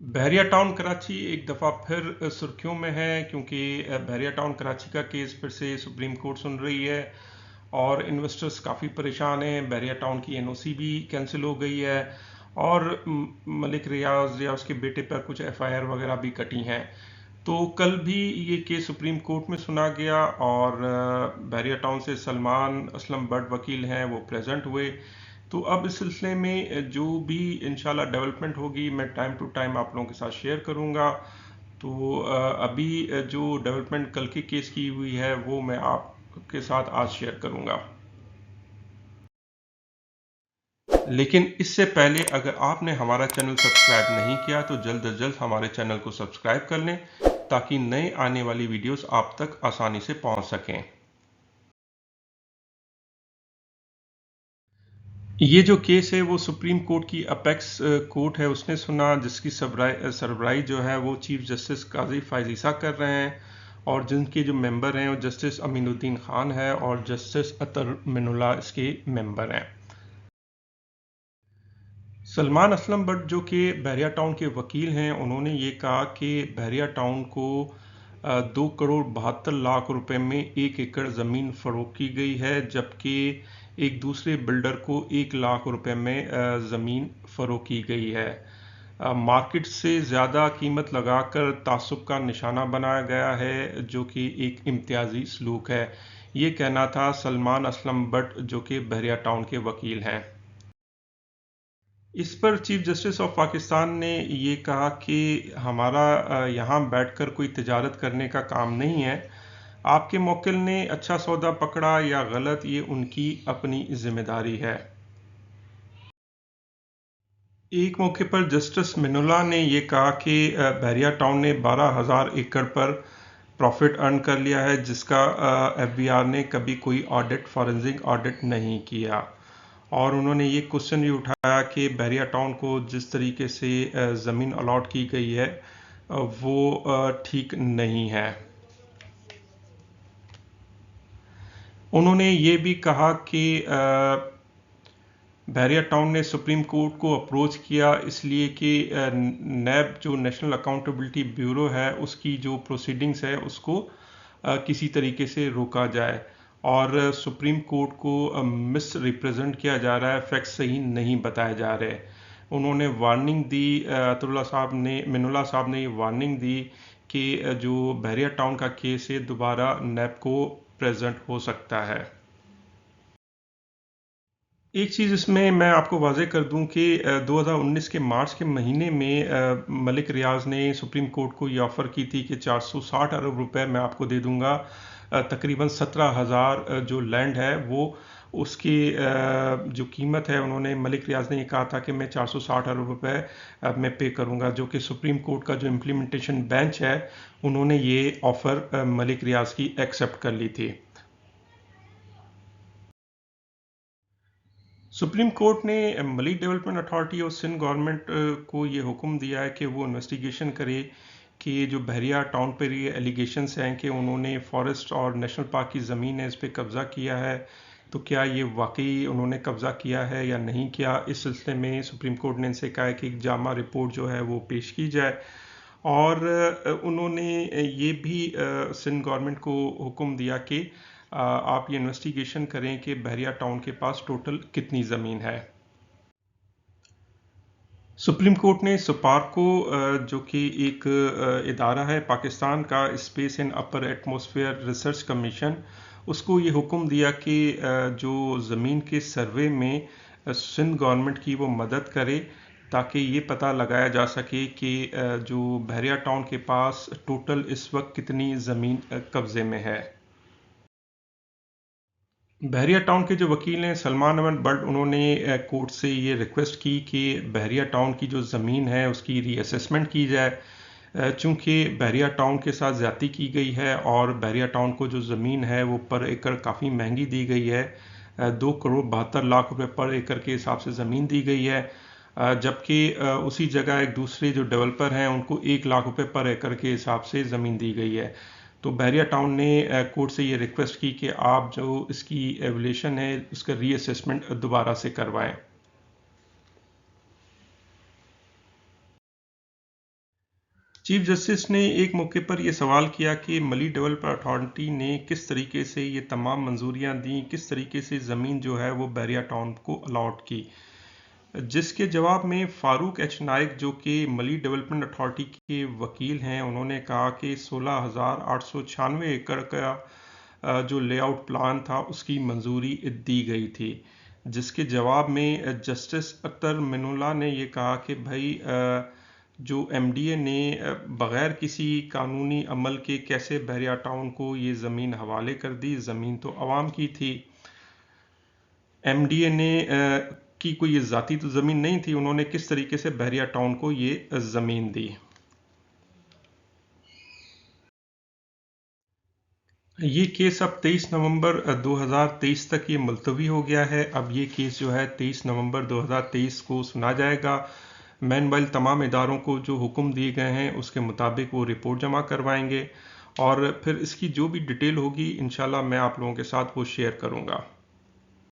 बहरिया town Karachi एक दफ़ा फिर सुर्खियों में है क्योंकि बहरिया टाउन कराची का केस फिर से सुप्रीम कोर्ट सुन रही है और इन्वेस्टर्स काफ़ी परेशान हैं। बहरिया टाउन की एनओसी भी कैंसिल हो गई है और मलिक रियाज या उसके बेटे पर कुछ एफआईआर वगैरह भी कटी हैं। तो कल भी ये केस सुप्रीम कोर्ट में सुना गया और बहरिया टाउन से सलमान असलम बट वकील हैं, वो प्रेजेंट हुए। तो अब इस सिलसिले में जो भी इंशाल्लाह डेवलपमेंट होगी मैं टाइम टू टाइम आप लोगों के साथ शेयर करूंगा। तो अभी जो डेवलपमेंट कल के केस की हुई है वो मैं आपके साथ आज शेयर करूंगा। लेकिन इससे पहले अगर आपने हमारा चैनल सब्सक्राइब नहीं किया तो जल्द अज जल्द हमारे चैनल को सब्सक्राइब कर लें ताकि नए आने वाली वीडियोस आप तक आसानी से पहुंच सकें। ये जो केस है वो सुप्रीम कोर्ट की अपेक्स कोर्ट है उसने सुना, जिसकी सरबराही जो है वो चीफ जस्टिस काजी फायज ईसा कर रहे हैं और जिनके जो मेंबर हैं वो जस्टिस अमीनुद्दीन खान है और जस्टिस अतर मिनुल्लाह इसके मेंबर हैं। सलमान असलम बट जो कि बहरिया टाउन के वकील हैं, उन्होंने ये कहा कि बहरिया टाउन को 2 करोड़ 72 लाख रुपए में 1 एकड़ ज़मीन फ़रोख्त की गई है, जबकि एक दूसरे बिल्डर को 1 लाख रुपए में ज़मीन फ़रोख्त की गई है। मार्केट से ज़्यादा कीमत लगाकर तासुब का निशाना बनाया गया है, जो कि एक इम्तियाजी सलूक है। ये कहना था सलमान असलम बट जो कि बहरिया टाउन के वकील हैं। इस पर चीफ जस्टिस ऑफ पाकिस्तान ने ये कहा कि हमारा यहाँ बैठकर कोई तिजारत करने का काम नहीं है। आपके मोक्किल ने अच्छा सौदा पकड़ा या गलत, ये उनकी अपनी जिम्मेदारी है। एक मौके पर जस्टिस मिनुल्लाह ने यह कहा कि बहरिया टाउन ने 12,000 एकड़ पर प्रॉफिट अर्न कर लिया है, जिसका एफबीआर ने कभी कोई ऑडिट, फॉरेंसिक ऑडिट नहीं किया। और उन्होंने ये क्वेश्चन भी उठाया कि बहरिया टाउन को जिस तरीके से ज़मीन अलॉट की गई है वो ठीक नहीं है। उन्होंने ये भी कहा कि बहरिया टाउन ने सुप्रीम कोर्ट को अप्रोच किया इसलिए कि नैब जो नेशनल अकाउंटेबिलिटी ब्यूरो है उसकी जो प्रोसीडिंग्स है उसको किसी तरीके से रोका जाए और सुप्रीम कोर्ट को मिस रिप्रेजेंट किया जा रहा है, फैक्ट्स सही नहीं बताए जा रहे। उन्होंने वार्निंग दी, मिनुल्लाह साहब ने ये वार्निंग दी कि जो बहरिया टाउन का केस है दोबारा नैब को प्रेजेंट हो सकता है। एक चीज़ इसमें मैं आपको वाज़ेह कर दूं कि 2019 के मार्च के महीने में मलिक रियाज ने सुप्रीम कोर्ट को ये ऑफ़र की थी कि 460 अरब रुपए मैं आपको दे दूंगा। तकरीबन 17,000 जो लैंड है वो उसकी जो कीमत है, उन्होंने मलिक रियाज ने ये कहा था कि मैं 460 अरब रुपए मैं पे करूंगा, जो कि सुप्रीम कोर्ट का जो इम्प्लीमेंटेशन बेंच है उन्होंने ये ऑफ़र मलिक रियाज की एक्सेप्ट कर ली थी। सुप्रीम कोर्ट ने मलिक डेवलपमेंट अथॉरिटी और सिंध गवर्नमेंट को ये हुक्म दिया है कि वो इन्वेस्टिगेशन करे कि जो बहरिया टाउन पर ये एलिगेशंस हैं कि उन्होंने फॉरेस्ट और नेशनल पार्क की ज़मीन है इस पर कब्ज़ा किया है, तो क्या ये वाकई उन्होंने कब्ज़ा किया है या नहीं किया। इस सिलसिले में सुप्रीम कोर्ट ने इनसे कहा है कि एक जामा रिपोर्ट जो है वो पेश की जाए और उन्होंने ये भी सिंध गवर्नमेंट को हुक्म दिया कि आप ये इन्वेस्टिगेशन करें कि बहरिया टाउन के पास टोटल कितनी ज़मीन है। सुप्रीम कोर्ट ने सुपार्को जो कि एक इदारा है पाकिस्तान का, space and upper atmosphere research commission, उसको ये हुक्म दिया कि जो ज़मीन के सर्वे में सिंध गवर्नमेंट की वो मदद करे ताकि ये पता लगाया जा सके कि जो बहरिया टाउन के पास टोटल इस वक्त कितनी ज़मीन कब्ज़े में है। बहरिया टाउन के जो वकील हैं सलमान अहमद बट, उन्होंने कोर्ट से ये रिक्वेस्ट की कि बहरिया टाउन की जो ज़मीन है उसकी रीअसेसमेंट की जाए, चूँकि बहरिया टाउन के साथ ज़्यादती की गई है और बहरिया टाउन को जो ज़मीन है वो पर एकड़ काफ़ी महंगी दी गई है। 2 करोड़ 72 लाख रुपए पर एकड़ के हिसाब से ज़मीन दी गई है, जबकि उसी जगह एक दूसरे जो डेवलपर हैं उनको 1 लाख रुपए पर एकड़ के हिसाब से ज़मीन दी गई है। तो बहरिया टाउन ने कोर्ट से ये रिक्वेस्ट की कि आप जो इसकी एवल्यूशन है उसका रीअसेसमेंट दोबारा से करवाएं। चीफ जस्टिस ने एक मौके पर यह सवाल किया कि मली डेवलपमेंट अथॉरिटी ने किस तरीके से ये तमाम मंजूरियां दी, किस तरीके से ज़मीन जो है वो बैरिया टाउन को अलॉट की, जिसके जवाब में फारूक एच नाइक जो कि मली डेवलपमेंट अथॉरिटी के वकील हैं, उन्होंने कहा कि 16,896 एकड़ का जो लेआउट प्लान था उसकी मंजूरी दी गई थी, जिसके जवाब में जस्टिस अख्तर मिनुल्लाह ने ये कहा कि भाई जो एमडीए ने बग़ैर किसी कानूनी अमल के कैसे बैरिया टाउन को ये ज़मीन हवाले कर दी, ज़मीन तो आवाम की थी। एमडीए ने की कोई ये ज़ाती तो ज़मीन नहीं थी, उन्होंने किस तरीके से बैरिया टाउन को ये ज़मीन दी। ये केस अब 23 नवंबर 2023 तक ये मुलतवी हो गया है। अब ये केस जो है 23 नवंबर 2023 को सुना जाएगा। मैनवाइल तमाम इदारों को जो हुक्म दिए गए हैं उसके मुताबिक वो रिपोर्ट जमा करवाएंगे और फिर इसकी जो भी डिटेल होगी इंशाल्लाह मैं आप लोगों के साथ वो शेयर करूंगा।